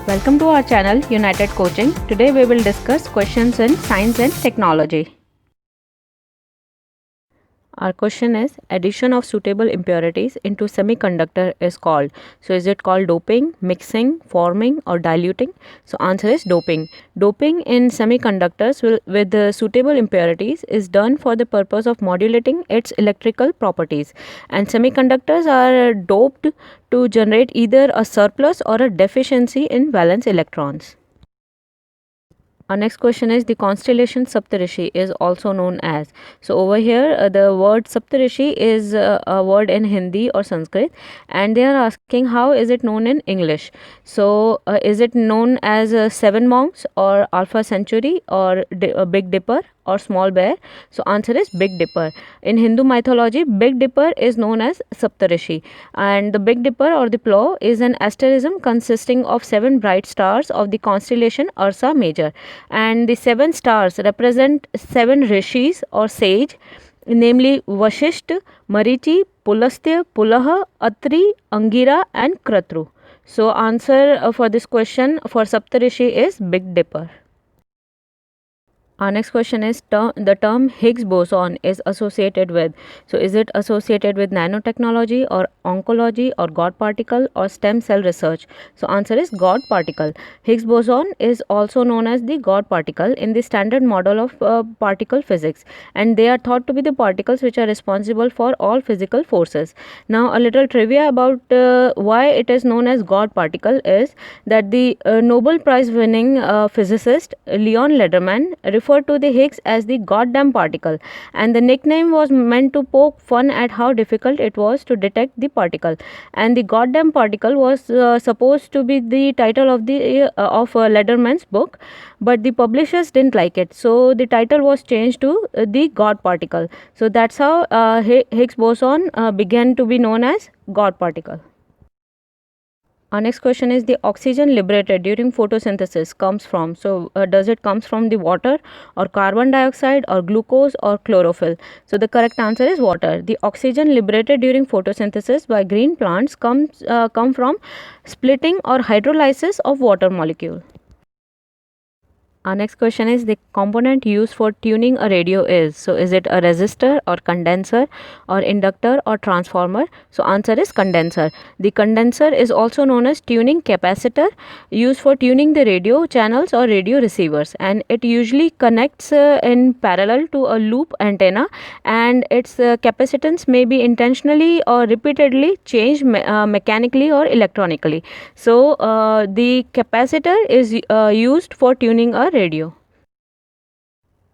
Welcome to our channel United Coaching. Today we will discuss questions in science and technology. Our question is addition of suitable impurities into semiconductor is called. So is it called doping, mixing, forming or diluting? So answer is doping. Doping in semiconductors with the suitable impurities is done for the purpose of modulating its electrical properties, and semiconductors are doped to generate either a surplus or a deficiency in valence electrons. Our next question is the constellation Saptarishi is also known as. So over here the word Saptarishi is a word in Hindi or Sanskrit, and they are asking how is it known in English. So is it known as seven monks or Alpha Centauri or Big Dipper or Small Bear? So answer is Big Dipper. In Hindu mythology, Big Dipper is known as Saptarishi, and the Big Dipper or the plow is an asterism consisting of seven bright stars of the constellation Ursa Major, and the seven stars represent seven rishis or sage, namely Vashisht, Marichi, Pulastya, Pulaha, Atri, Angira and Kratru. So answer for this question for Saptarishi is Big Dipper. Our next question is the term Higgs boson is associated with. So is it associated with nanotechnology or oncology or God particle or stem cell research? So answer is God particle. Higgs boson is also known as the God particle in the standard model of particle physics, and they are thought to be the particles which are responsible for all physical forces. Now a little trivia about why it is known as God particle is that the Nobel Prize winning physicist Leon Lederman referred to the Higgs as the goddamn particle, and the nickname was meant to poke fun at how difficult it was to detect the particle. And the goddamn particle was supposed to be the title of the Lederman's book, but the publishers didn't like it, so the title was changed to the God particle. So that's how Higgs boson began to be known as God particle. Our next question is the oxygen liberated during photosynthesis comes from. So does it comes from the water or carbon dioxide or glucose or chlorophyll? So the correct answer is water. The oxygen liberated during photosynthesis by green plants come from splitting or hydrolysis of water molecule. Our next question is the component used for tuning a radio is. So is it a resistor or condenser or inductor or transformer? So answer is condenser. The condenser is also known as tuning capacitor, used for tuning the radio channels or radio receivers, and it usually connects in parallel to a loop antenna, and its capacitance may be intentionally or repeatedly changed mechanically or electronically. So the capacitor is used for tuning a radio.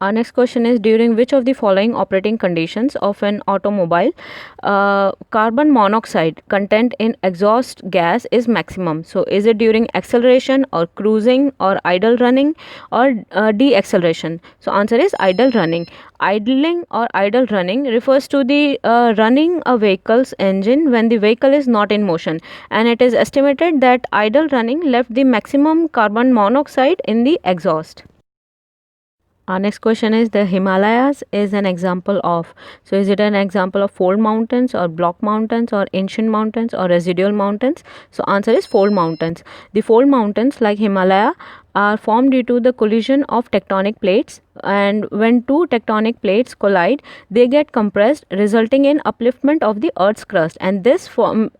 Our next question is during which of the following operating conditions of an automobile carbon monoxide content in exhaust gas is maximum? So is it during acceleration or cruising or idle running or deacceleration? So answer is idle running. Idling or idle running refers to the running a vehicle's engine when the vehicle is not in motion, and it is estimated that idle running left the maximum carbon monoxide in the exhaust. Our next question is the Himalayas is an example of. So is it an example of fold mountains or block mountains or ancient mountains or residual mountains? So answer is fold mountains. The fold mountains like Himalaya are formed due to the collision of tectonic plates, and when two tectonic plates collide they get compressed, resulting in upliftment of the earth's crust, and this forms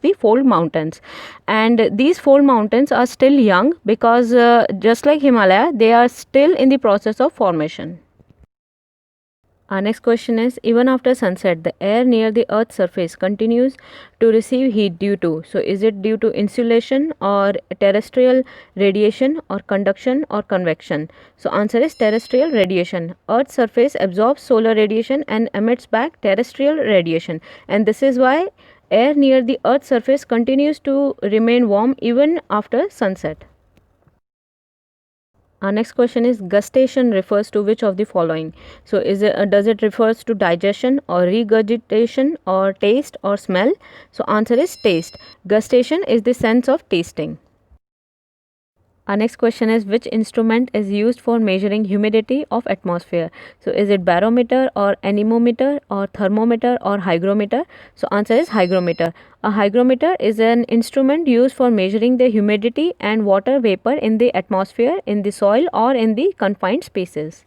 the fold mountains. And these fold mountains are still young because just like Himalaya they are still in the process of formation. Our next question is even after sunset the air near the earth's surface continues to receive heat due to. So is it due to insulation or terrestrial radiation or conduction or convection? So answer is terrestrial radiation. Earth's surface absorbs solar radiation and emits back terrestrial radiation, and this is why air near the earth's surface continues to remain warm even after sunset. Our next question is gustation refers to which of the following? So is it does it refers to digestion or regurgitation or taste or smell? So answer is taste. Gustation is the sense of tasting. Our next question is, which instrument is used for measuring humidity of atmosphere? So is it barometer or anemometer or thermometer or hygrometer? So answer is hygrometer. A hygrometer is an instrument used for measuring the humidity and water vapor in the atmosphere, in the soil, or in the confined spaces.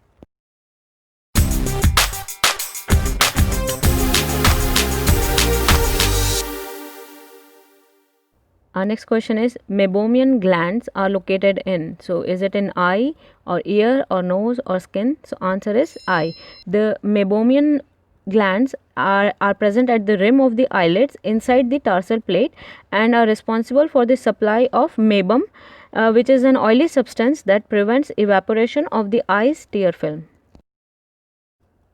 Our next question is, meibomian glands are located in. So is it in eye or ear or nose or skin? So answer is eye. The meibomian glands are present at the rim of the eyelids inside the tarsal plate and are responsible for the supply of meibum, which is an oily substance that prevents evaporation of the eye's tear film.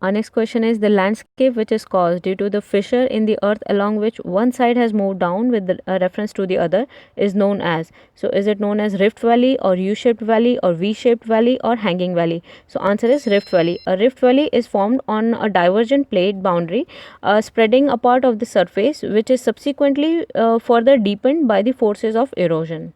Our next question is, the landscape which is caused due to the fissure in the earth along which one side has moved down with the reference to the other is known as. So is it known as Rift Valley or U-shaped valley or V-shaped valley or hanging valley? So answer is Rift Valley. A Rift Valley is formed on a divergent plate boundary spreading a part of the surface which is subsequently further deepened by the forces of erosion.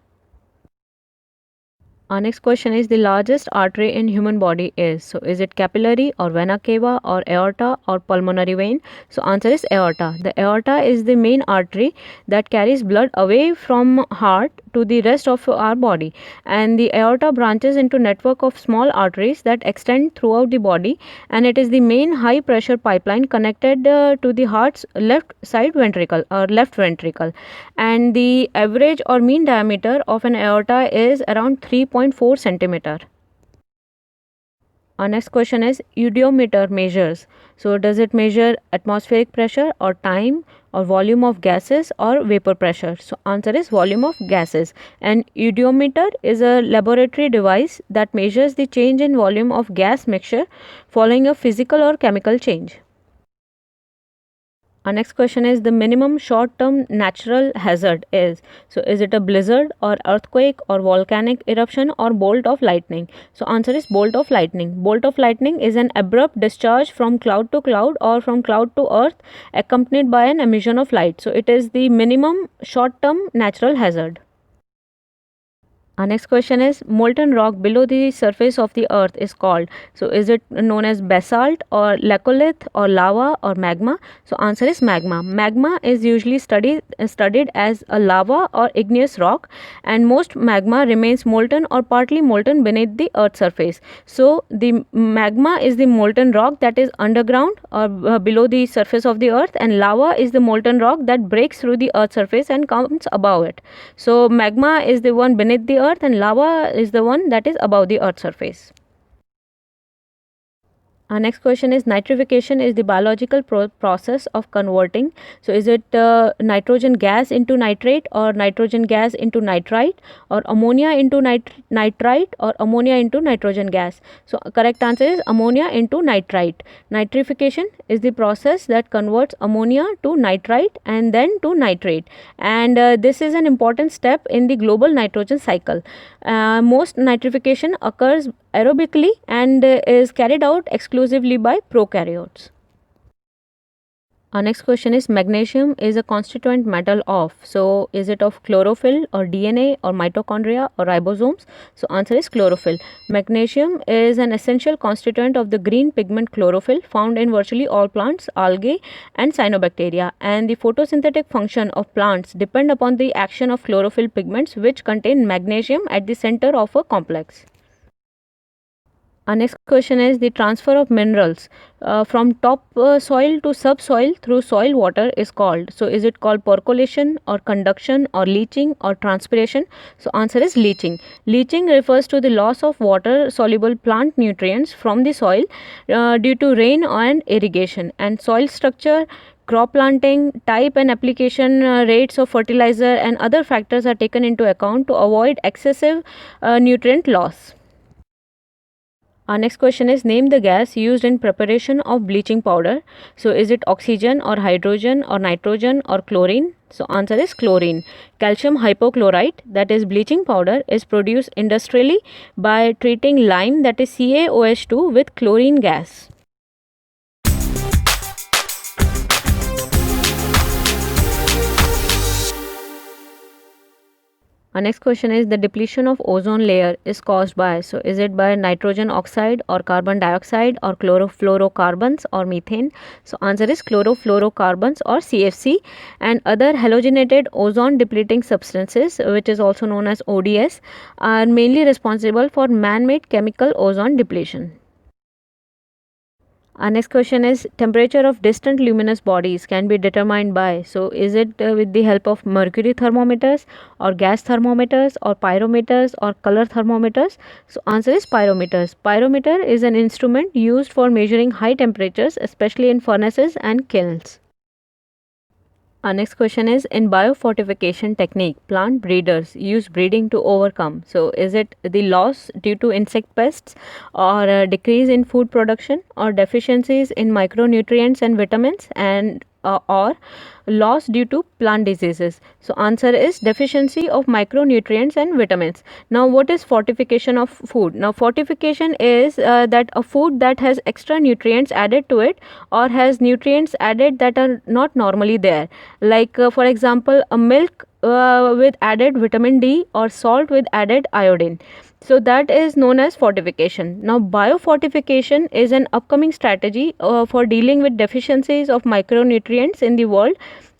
Our next question is, the largest artery in human body is. So is it capillary or vena cava or aorta or pulmonary vein? So answer is aorta. The aorta is the main artery that carries blood away from heart to the rest of our body, and the aorta branches into network of small arteries that extend throughout the body, and it is the main high pressure pipeline connected to the heart's left side ventricle or left ventricle, and the average or mean diameter of an aorta is around 3.4 centimeter. Our next question is, eudiometer measures. So does it measure atmospheric pressure or time or volume of gases or vapor pressure? So answer is volume of gases. An eudiometer is a laboratory device that measures the change in volume of gas mixture following a physical or chemical change. Our next question is, the minimum short-term natural hazard is. So is it a blizzard or earthquake or volcanic eruption or bolt of lightning? So answer is bolt of lightning. Bolt of lightning is an abrupt discharge from cloud to cloud or from cloud to earth accompanied by an emission of light. So it is the minimum short-term natural hazard. Our next question is, molten rock below the surface of the earth is called. So is it known as basalt or laccolith or lava or magma? So answer is magma. Magma is usually studied as a lava or igneous rock, and most magma remains molten or partly molten beneath the earth's surface. So the magma is the molten rock that is underground or below the surface of the earth, and lava is the molten rock that breaks through the earth's surface and comes above it. So magma is the one beneath the earth and lava is the one that is above the earth's surface. Our next question is, nitrification is the biological process of converting. So is it nitrogen gas into nitrate or nitrogen gas into nitrite or ammonia into nitrite or ammonia into nitrogen gas? So correct answer is ammonia into nitrite. Nitrification is the process that converts ammonia to nitrite and then to nitrate, and this is an important step in the global nitrogen cycle. Most nitrification occurs aerobically and is carried out exclusively by prokaryotes. Our next question is, magnesium is a constituent metal of. So is it of chlorophyll or DNA or mitochondria or ribosomes? So answer is chlorophyll. Magnesium is an essential constituent of the green pigment chlorophyll found in virtually all plants, algae and cyanobacteria, and the photosynthetic function of plants depend upon the action of chlorophyll pigments which contain magnesium at the center of a complex. Our next question is, the transfer of minerals from top soil to subsoil through soil water is called. So is it called percolation or conduction or leaching or transpiration? So answer is leaching. Leaching refers to the loss of water soluble plant nutrients from the soil due to rain and irrigation, and soil structure, crop planting, type and application rates of fertilizer and other factors are taken into account to avoid excessive nutrient loss. Our next question is, name the gas used in preparation of bleaching powder. So is it oxygen or hydrogen or nitrogen or chlorine? So answer is chlorine. Calcium hypochlorite, that is bleaching powder, is produced industrially by treating lime, that is CaOH2, with chlorine gas. Our next question is the depletion of ozone layer is caused by, so is it by nitrogen oxide or carbon dioxide or chlorofluorocarbons or methane? So answer is chlorofluorocarbons or CFC, and other halogenated ozone depleting substances, which is also known as ODS, are mainly responsible for man-made chemical ozone depletion. Our next question is temperature of distant luminous bodies can be determined by, so is it with the help of mercury thermometers or gas thermometers or pyrometers or color thermometers? So answer is pyrometers. Pyrometer is an instrument used for measuring high temperatures, especially in furnaces and kilns. Our next question is in biofortification technique, plant breeders use breeding to overcome. So, is it the loss due to insect pests, or a decrease in food production, or deficiencies in micronutrients and vitamins, and or loss due to plant diseases? So, answer is deficiency of micronutrients and vitamins. Now, what is fortification of food? Now, fortification is that a food that has extra nutrients added to it or has nutrients added that are not normally there, like for example a milk with added vitamin D or salt with added iodine. So that is known as fortification. Now biofortification is an upcoming strategy for dealing with deficiencies of micronutrients in the world,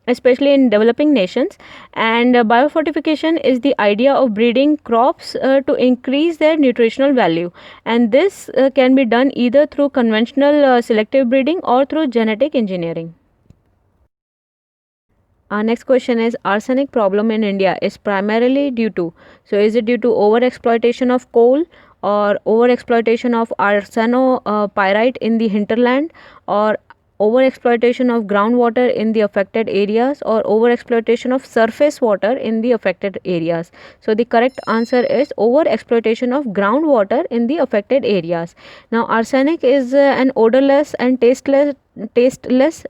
especially in developing nations. And biofortification is the idea of breeding crops to increase their nutritional value, and this can be done either through conventional selective breeding or through genetic engineering. Our next question is arsenic problem in India is primarily due to, so is it due to over exploitation of coal or over exploitation of arsenopyrite in the hinterland, or over exploitation of groundwater in the affected areas, or over exploitation of surface water in the affected areas? So the correct answer is over exploitation of groundwater in the affected areas. Now arsenic is an odorless and tasteless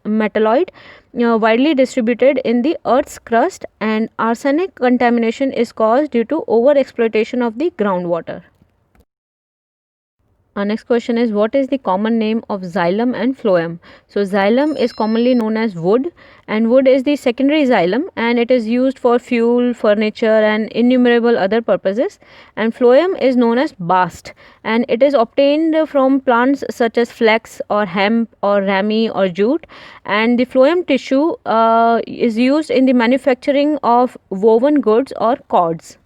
metalloid widely distributed in the earth's crust, and arsenic contamination is caused due to over exploitation of the groundwater. Our next question is what is the common name of xylem and phloem? So xylem is commonly known as wood, and wood is the secondary xylem, and it is used for fuel, furniture and innumerable other purposes. And phloem is known as bast, and it is obtained from plants such as flax or hemp or rami or jute. And the phloem tissue is used in the manufacturing of woven goods or cords.